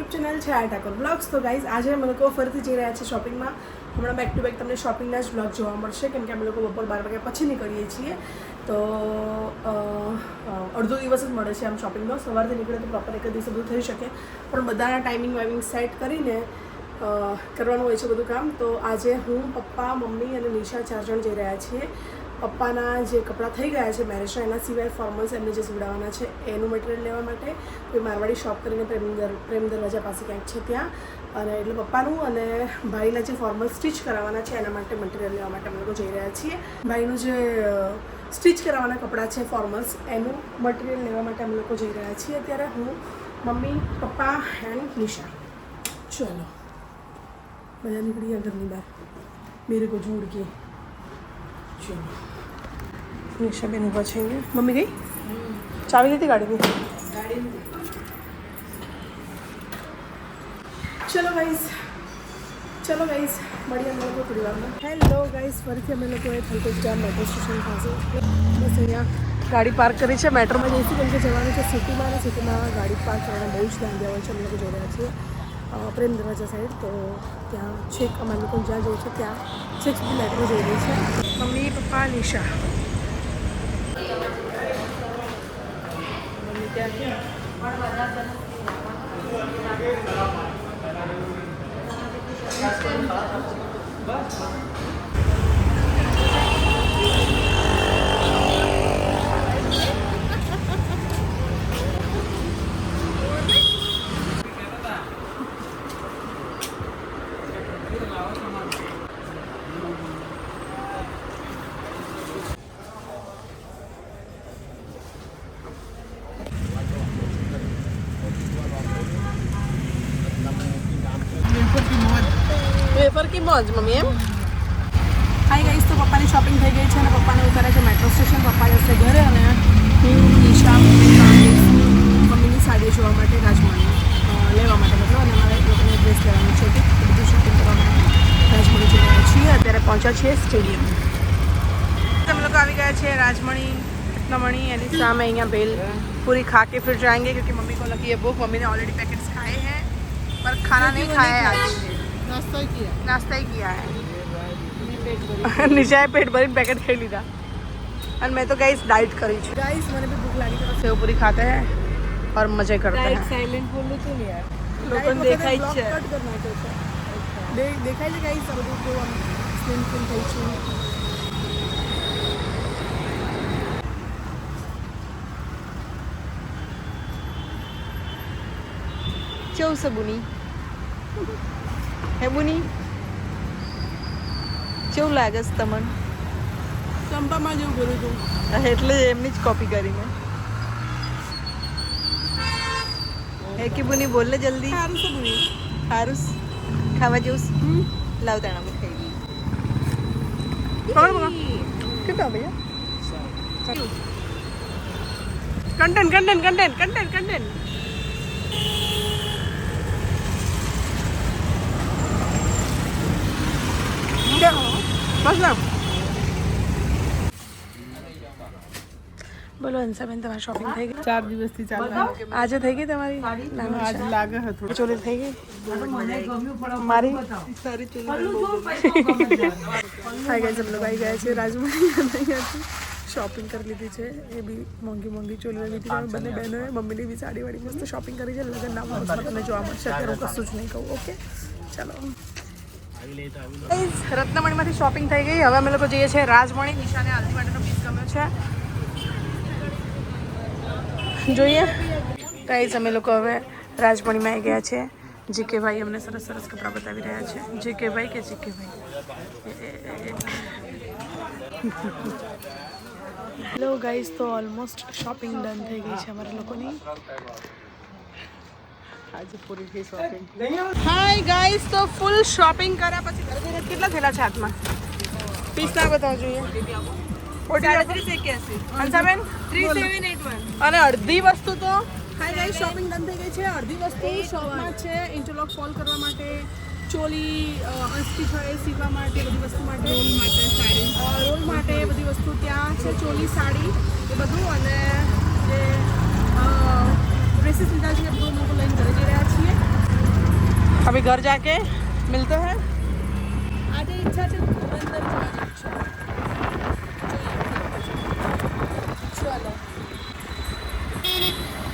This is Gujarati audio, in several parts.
યુટ્યુબ ચેનલ છે આટાકર બ્લોગ્સ. તો ગાઈઝ આજે અમે લોકો ફરીથી જઈ રહ્યા છીએ શોપિંગમાં. હમણાં બેક ટુ બેક તમને શોપિંગના જ બ્લોગ જોવા મળશે, કેમ કે અમે લોકો બપોર 12 વાગ્યા પછી નીકળીએ છીએ. તો અડધો દિવસ જ મળે છે આમ શોપિંગનો. સવારથી નીકળે તો પ્રોપર એક જ દિવસે બધું થઈ શકે, પણ બધાના ટાઈમિંગ વાઇમિંગ સેટ કરીને કરવાનું હોય છે બધું કામ. તો આજે હું, પપ્પા, મમ્મી અને નિશા 4 જણ જઈ રહ્યા છીએ. પપ્પાના જે કપડાં થઈ ગયા છે મેરેજના, એના સિવાય ફોર્મલ્સ એમને જે સીવડાવવાના છે એનું મટીરિયલ લેવા માટે કોઈ મારવાડી શોપ કરીને પ્રેમ દરવાજા પાસે ક્યાંક છે ત્યાં, અને એટલે પપ્પાનું અને ભાઈના જે ફોર્મલ સ્ટિચ કરાવવાના છે એના માટે મટીરિયલ લેવા માટે અમે લોકો જઈ રહ્યા છીએ. ભાઈનું જે સ્ટિચ કરાવવાના કપડાં છે ફોર્મલ્સ, એનું મટીરિયલ લેવા માટે અમે લોકો જઈ રહ્યા છીએ. અત્યારે હું, મમ્મી, પપ્પા એન્ડ નિશા. ચલો બધા નીકળી ગયા ઘરની બહાર. મેરે કો જોડ કે ચલો. નિશા બેન ઊભા છે અહીંયા. મમ્મી ગઈ? ચાવી લીધી ગાડીની? ચલો ગાઈઝ મળીએ અમે લોકો થોડી વારમાં. હેલો ગાઈઝ, ફરીથી અમે લોકોએ થલતેજ ડેમ મેટ્રો સ્ટેશન પાસે બસ અહીંયા ગાડી પાર્ક કરી છે. મેટ્રોમાં જઈશું કેમ કે જવાનું છે સિટીમાં, અને સિટીમાં ગાડી પાર્ક કરવાના બહુ જ દાંડિયા હોય છે. અમે લોકો જઈ રહ્યા છીએ પ્રેમ દરવાજા સાઈડ. તો ત્યાં છેક અમારે લોકો જ્યાં જવું છે ત્યાં છેક સુધી મેટ્રો જઈ રહી છે. મમ્મી, પપ્પા, નિશા. મમ્મી ત્યાં ક્યાં? વેફર કી મોજ મમ્મી એમ. હાઈ ગાઈસ, તો પપ્પાની શોપિંગ થઈ ગઈ છે અને પપ્પાને ઉતારે છે મેટ્રો સ્ટેશન. પપ્પા જશે ઘરે અને હું, નિશા, મમ્મીની સાડી જોવા માટે રાજમણી લેવા માટે મતલબ, અને અમારે લોકોને ડ્રેસ લેવાનું છે કે બધું શોપિંગ કરવા માટે રાજમણી જઈ રહ્યા છીએ. અત્યારે પહોંચ્યા છીએ સ્ટેડિયમ. हम लोग આવી ગયા છે રાજમણી રત્નમણી. એની સામે અહીંયા भेल पूरी खा के फिर जाएंगे क्योंकि मम्मी को लगी है भूख. मम्मी ने ऑलरेडी पैकेट्स खाए हैं पर खाना नहीं खाया है आज. नाश्ता ही किया है. निशा पेट भरी पैकेट खाई लीधा और मैं तो गाइस डाइट करी छू. गाइस मैंने भी भूख लगी तो सेव पूरी खाते हैं और मजे करते हैं. साइलेंट बोलो तो नहीं यार, लोगों ने देखा ही है. देखा ही गाइस सब को हम स्लिम स्लिम खाई छू. કેવું છે બુની? હે બુની, કેવું લાગે છે તમને? ચંપામાં જેવું કર્યું હતું એટલે એમની જ કોપી કરીને. હે કે બુની બોલ ને જલ્દી. સારું છે બુની, સારું ખાવા જેવું. લાવ તાણા અમે ખાઈ લઈએ. કેટલા ભૈયા? Content content content content content. બોલો અંશાબેન, તમારી શોપિંગ થઈ ગઈ? 4 દિવસથી ચાલે. આજે થઈ ગઈ તમારી? આજ લાગે હતું ચોલી થઈ ગઈ મારી સારી ચોલી. હાઈ ગાઈસ, हम लोग આવી ગયા છે રાજમણી. અહીંયાથી શોપિંગ કરી લીધી છે. એ બી મોંઘી મોંઘી ચોલીઓ લીધી છે બંને બહેનોએ. મમ્મીની બી સાડી વાળી મસ્ત શોપિંગ કરી છે. લગ્નના માહોલમાં તમને જોવા મળશે. અત્યારે હું કશું જ નહીં કહું. ઓકે ચાલો. રત્નમણીમાંથી શોપિંગ થઈ ગઈ. હવે અમે લોકો જઈએ છીએ રાજમણી. નિશાને હલ્દી માટેનો પીસ ગમ્યો છે, જોઈએ. ગાઈઝ અમે લોકો હવે રાજમણીમાં આવી ગયા છે. જીકે ભાઈ અમને સરસ સરસ કપડાં બતાવી રહ્યા છે. જીકે ભાઈ કે જીકે ભાઈ? હેલો ગાઈઝ, તો ઓલમોસ્ટ શોપિંગ ડન થઈ ગઈ છે અમારા લોકોની. આજે પૂરી થઈ શોપિંગ. હાય ગાઈઝ, તો ફૂલ શોપિંગ કર્યા પછી કેટલા થયેલા છે હાથમાં? પીસ ના બતાવો જોઈએ. અને અડધી વસ્તુ તો હાય ગાઈઝ શોપિંગ ડન થઈ ગઈ છે. અડધી વસ્તુ શોપમાં છે ઇન્ટરલોક ફોલ કરવા માટે, ચોલી અનસ્ટિચ હોય સીવવા માટે, બધી વસ્તુ માટે, રોલ માટે બધી વસ્તુ ત્યાં છે. ચોલી, સાડી એ બધું, અને જે ડ્રેસીસ લીધા છે એ બધું લોકો લઈને ઘરે જઈ રહ્યા છીએ. अभी घर जाके मिलते हैं। આજે ઈચ્છા છે ધુરંધર જોવા જવું છે. ચલો.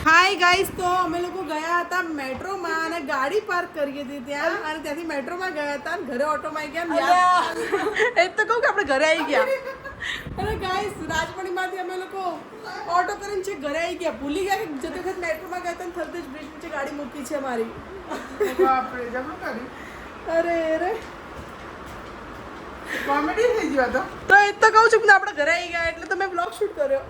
હાય ગાઈસ, તો અમે લોકો ગયા હતા મેટ્રોમાં અને ગાડી પાર્ક કરી હતી ત્યાં અને ત્યાંથી મેટ્રોમાં ગયા હતા અને ઘરે ઓટોમાં આવી ગયા. એ તો કહું કે આપણે ઘરે આવી ગયા. અને ગાઈસ રાજપણીમાંથી અમે લોકો ઓટો કરીને છે ઘરે આવી ગયા. ભૂલી ગયા કે જતી વખત મેટ્રોમાં ગયા હતા ને થલતેજ બ્રિજ નીચે ગાડી મૂકી છે મારી. આપણે જમણું કરી અરે અરે કોમેડી થઈ ગયો તો એ તો કહું છું કે આપણે ઘરે આવી ગયા એટલે તો મેં બ્લોગ શૂટ કર્યો.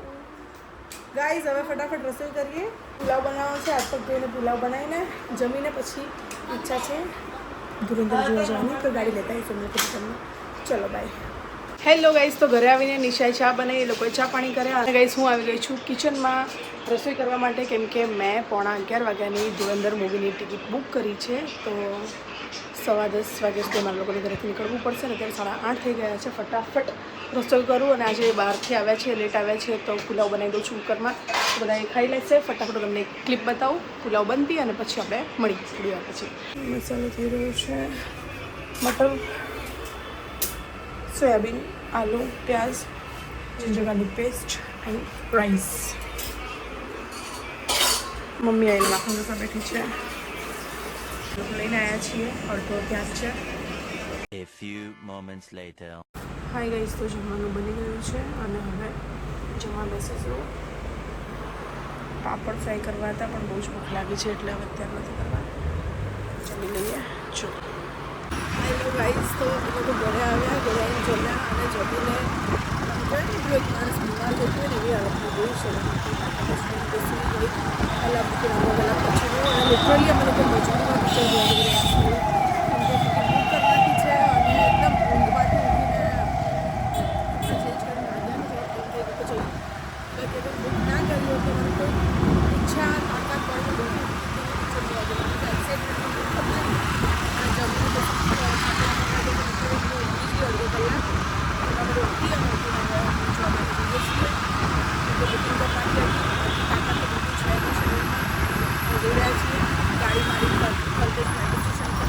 ગાઈઝ હવે ફટાફટ રસોઈ કરીએ. પુલાવ બનાવવાનો છે. હાથ પગ ધોઈને પુલાવ બનાવીને જમીને પછી ઈચ્છા છે ધુરંધર જોવા જવાની, તો ગાડી લેતા આવીશું મેં તમને. ચલો બાય. હેલો ગાઈઝ, તો ઘરે આવીને નિશાએ ચા બનાવી, એ લોકોએ ચા પાણી કર્યા અને ગાઈઝ હું આવી ગઈ છું કિચનમાં રસોઈ કરવા માટે, કેમ કે મેં 11:15 વાગ્યાની ધુરંધર મૂવીની ટિકિટ બુક કરી છે. તો 10:15 વાગ્યા સુધી મારા લોકોને ઘરેથી નીકળવું પડશે ને અત્યારે 8:30 થઈ ગયા છે. ફટાફટ રસોઈ કરું અને આજે બહારથી આવ્યા છે, લેટ આવ્યા છે, તો પુલાવ બનાવી દઉં છું કુકરમાં. બધા એ ખાઈ લેશે. ફટાફટ તમને એક ક્લિપ બતાવું પુલાવ બનતી અને પછી આપણે મળી થોડી વાર પછી. મસાલો થઈ રહ્યો છે. મટર, સોયાબીન, આલુ, પ્યાજ, ginger garlic paste and rice. મમ્મી આવીને માખણ જોતા બેઠી છે. લઈને આવ્યા છીએ, અડધો ત્યાં જ છે. A few moments later. Hi guys, તો જમવાનું બની ગયું છે અને હવે જમવા બેસીશું. પાપડ ફ્રાય કરવા હતા પણ બહુ જ ભૂખ લાગી છે એટલે હવે અત્યારે નથી કરવા. જમી લઈએ. જો હાય ગાઈસ, તો અમે લોકો ઘરે આવ્યા, ઘરે આવીને જમ્યા અને જમીને એક માણસ બીમાર થતું હોય ને એવી હાલતમાં જોયું છે. પહેલાં પછી અને લિટરલી અમે લોકો મજબૂરીમાં પિક્ચર જોવા જઈ રહ્યા છીએ. કેમ કે ટિકિટ બુક કરવાની છે અને એકદમ ઊંઘમાંથી ઊંઘીને ચેન્જ કરીને બુક ના કરી હોય તો મને કોઈ ઈચ્છા તાકાત પડે બહુ પિક્ચર જોવા જવાનું એક્સાઇટમેન્ટ બુક કરવાની અને જમવું તો અડધો કલાક રોકી અને જોવા માટે જઈએ છીએ. બુકિંગ કરવાની તાકાત તો બધું છે નહીં શરીરમાં. જઈ રહ્યા છીએ ગાડી મારી થલતેજ મેટ્રો સ્ટેશન પર.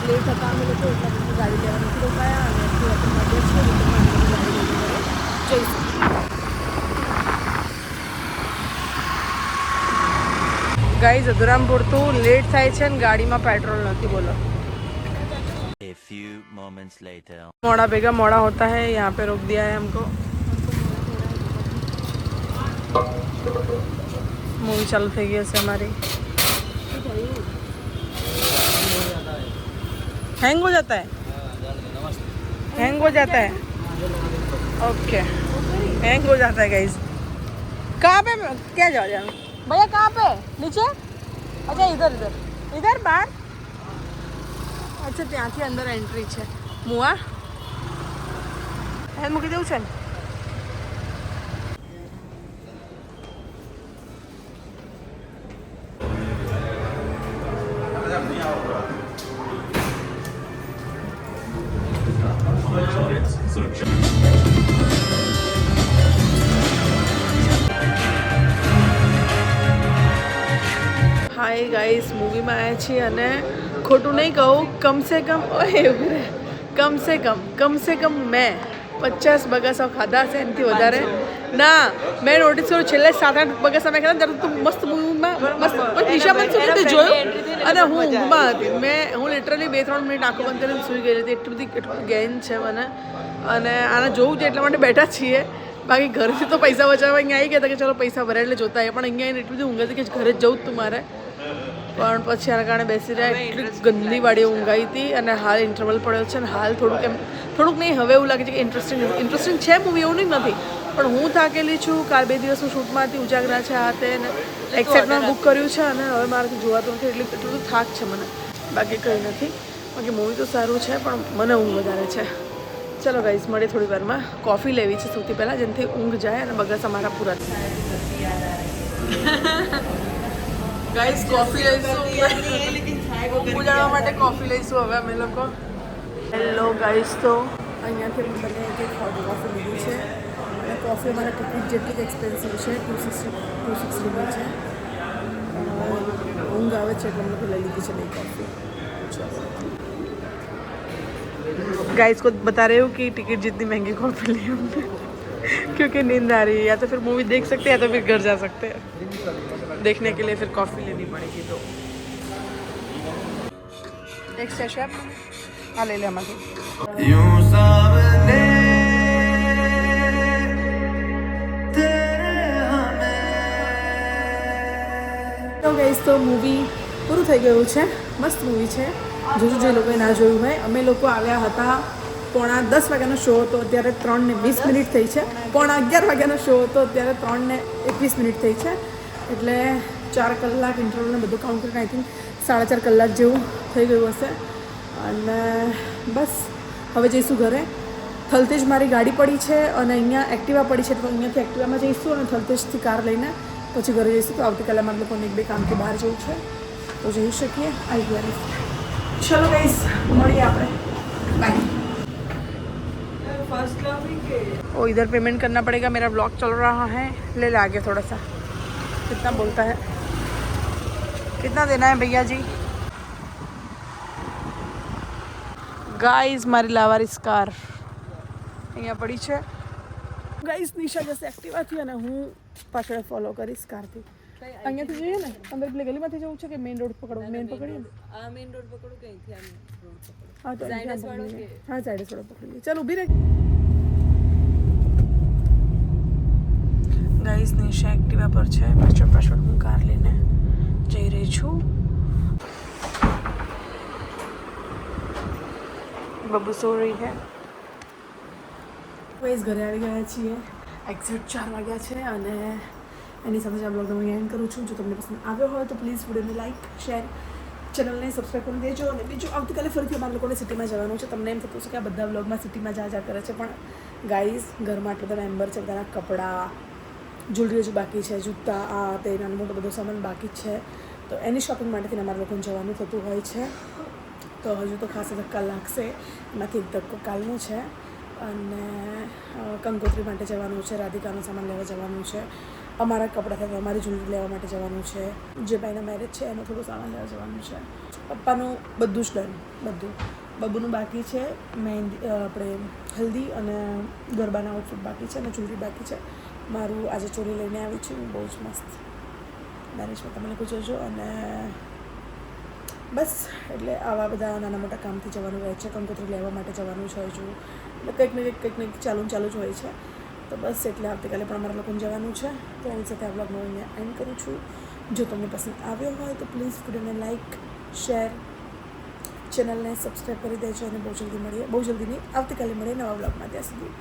લેટ હતા અમે લોકો એટલા બધું ગાડી લેવા નથી રોકાયા અને થોડા મજા છે એટલે ગાડી લઈને ઘરે જઈશું. ગાઈઝ અધુરામપુર તો લેટ થાય છે ને ગાડીમાં પેટ્રોલ નથી. બોલો. A few moments later. मोड़ा बेगा मोड़ा होता है, यहाँ पे रोक दिया है हमको. मूवी चालू થઈ ગઈ છે हमारी. हैंग हो जाता है, हैंग हो जाता है. ओके, हैंग हो जाता है गाइस. कहाँ पे क्या जाओ जाओ भैया, कहाँ पे नीचे? अच्छा इधर इधर इधर बाहर. અચ્છા ત્યાંથી અંદર એન્ટ્રી છે. મુઆ હે મૂકી દેવું છે ને. હાય ગાઈસ, મૂવીમાં આવ્યા છીએ અને ખોટું નહીં કહું, કમ સે કમ મેં 50 બગાસા ખાધા છે એનાથી વધારે ના. મેં નોટિસ કર્યું છેલ્લે 7-8 બગાસા મેં ખાધા ત્યારે તું મસ્ત મૂવીમાં મસ્ત નિશામાં શું તે જોયું અને હું ઊંઘમાં હતી. હું લિટરલી 2-3 મિનિટ આંખો બંધ કરીને સૂઈ ગઈ હતી. એટલું ગેન છે મને અને આને જોવું છે એટલા માટે બેઠા છીએ. બાકી ઘરેથી તો પૈસા બચાવવા અહીંયા આવી ગયા હતા કે ચલો પૈસા ભરાય એટલે જોતા હોય, પણ અહીંયા આવીને એટલી બધી ઊંઘ હતી કે ઘરે જ જવું જ તું મારે. પણ પછી આના કારણે બેસી રહ્યા. એટલી ગંદી વાળી ઊંઘાઈ હતી અને હાલ ઇન્ટરવલ પડ્યો છે અને હાલ થોડુંક નહીં હવે એવું લાગે છે કે ઇન્ટરેસ્ટિંગ છે મૂવી, એવું નહીં નથી. પણ હું થાકેલી છું. કાલ 2 દિવસનું શૂટમાં હતી, ઉજાગરા છે આ તે ને એક્સાઇટમેન્ટ બુક કર્યું છે અને હવે મારાથી જોવાતું નથી. એટલું બધું થાક છે મને, બાકી કંઈ નથી. બાકી મૂવી તો સારું છે પણ મને ઊંઘ વધારે છે. ચલો ગાઈઝ મળીએ થોડી વારમાં. કોફી લેવી છે સૌથી પહેલાં, જેનાથી ઊંઘ જાય અને બગાસા મારા પૂરા થાય. ગાઈઝ કોફી લઈશું, ઊંઘ ઉજાડવા માટે કોફી લઈશું હવે અમે લોકો. હેલો ગાઈઝ, તો અહીંયાથી અમે બંને એક હોટ કોફી લીધી છે અને કોફી અમારા ટિકિટ જેટલી જ એક્સપેન્સિવ છે. 260 છે. ઊંઘ આવે છે એટલે અમે લોકો લઈ લીધી છે 2 કોફી. गाइस को बता रहे हो कि टिकट जितनी महंगी कॉफी ली हमने क्योंकि नींद आ रही है, या तो फिर मूवी देख सकते हैं या तो फिर घर जा सकते हैं. देखने के लिए फिर कॉफी लेनी पड़ेगी. तो एक सेशन आ ले ले हमारे તો ગાઈસ તો મૂવી પૂરું થઈ ગયું છે. મસ્ત મૂવી છે, જોજો જે લોકોએ ના જોયું હોય. અમે લોકો આવ્યા હતા 9:45 વાગ્યાનો શો હતો, અત્યારે 3:20 થઈ છે. 11:15 વાગ્યાનો શો હતો, અત્યારે 3:21 થઈ છે. એટલે 4 કલાક ઇન્ટરવલને બધું કાઉન્ટ કરીને આઈ થિંક 4.5 કલાક જેવું થઈ ગયું હશે. અને બસ હવે જઈશું ઘરે. થલતેજ મારી ગાડી પડી છે અને અહીંયા એક્ટિવા પડી છે, તો અહીંયાથી એક્ટિવામાં જઈશું અને થલતેજથી કાર લઈને પછી ઘરે જઈશું. તો આવતીકાલે મારે લોકોને 1-2 કામથી બહાર જવું છે, તો જઈ શકીએ. આવી ગયા. ચલો ગાઈસ, મળીએ આપણે. બાય. वो इधर पेमेंट करना पड़ेगा. मेरा ब्लॉग चल रहा है. ले ले आगे थोड़ा सा. कितना बोलता है, कितना देना है भैया जी? गाइस મારી લાવારીસ કાર અહીંયા પડી છે. ગાઈસ નિશા જશે એક્ટિવાથી અને હું પાછળ ફોલો કરીશ કારથી. અહીંયાથી જઈએ ને, અંદર પેલી ગલીમાંથી જવું છે કે મેઇન રોડ પકડવું? મેઇન પકડીએ ને? આ મેઇન રોડ પકડું કે અહીંથી આ રોડ પકડું? હા તો ઝાયડસ વાળો કે? હા ઝાયડસ વાળો પકડીએ. ચાલ ઊભી રહે. ગાઈસ નિશા એક્ટિવા પર છે, પાછળ પાછળ હું કાર લઈને જઈ રહી છું. બબુ સો રહી है. ગાઈસ ઘરે આવી ગયા છીએ. એક્ઝેક્ટ 4 વાગ્યા છે અને એની સાથે જ આ બ્લોગ હું એન્ડ કરું છું. જો તમને પસંદ આવ્યો હોય તો પ્લીઝ વિડીયોને લાઈક, શેર, ચેનલને સબસ્ક્રાઈબ કરી દેજો. અને બીજું, આવતીકાલે ફરીથી અમારા લોકોને સિટીમાં જવાનું છે. તમને એમ થતું છે કે આ બધા બ્લોગમાં સિટીમાં જા કરે છે, પણ ગાઈઝ ઘરમાં આટલા બધા મેમ્બર છે, બધાના કપડાં, જ્વેલરી હજુ બાકી છે, જૂતા, આ તે નાનો મોટો બધો સામાન બાકી જ છે. તો એની શોપિંગ માટેથી અમારા લોકોને જવાનું થતું હોય છે. તો હજુ તો ખાસ ધક્કા લાગશે. એમાંથી એક ધક્કો કાલનો છે અને કંકોત્રી માટે જવાનું છે, રાધિકાનો સામાન લેવા જવાનું છે, અમારા કપડાં થતા અમારી જ્વેલરી લેવા માટે જવાનું છે, જે ભાઈના મેરેજ છે એનો થોડો સામાન લેવા જવાનું છે. પપ્પાનું બધું જ ડન, બધું. બબુનું બાકી છે, મહેંદી આપણે હલ્દી અને ગરબાના આઉટફિટ બાકી છે અને જ્વેલરી બાકી છે. મારું આજે ચોરી લઈને આવી છું, બહુ જ મસ્ત. મેરેજમાં તમે લોકો જોજો. અને બસ એટલે આવા બધા નાના મોટા કામથી જવાનું રહે છે. કંકોત્રી લેવા માટે જવાનું છે હજુ. એટલે કંઈક ને કંઈક ચાલુ જ હોય છે. તો બસ એટલે આવતીકાલે પણ અમારા લોકોને જવાનું છે. તો એની સાથે આ બ્લોગનો અહીંયા એન્ડ કરું છું. જો તમને પસંદ આવ્યો હોય તો પ્લીઝ વિડીયોને લાઈક, શેર, ચેનલને સબસ્ક્રાઈબ કરી દેજો. અને બહુ જલ્દી નહીં, આવતીકાલે મળીએ નવા બ્લોગમાં. ત્યાં સુધી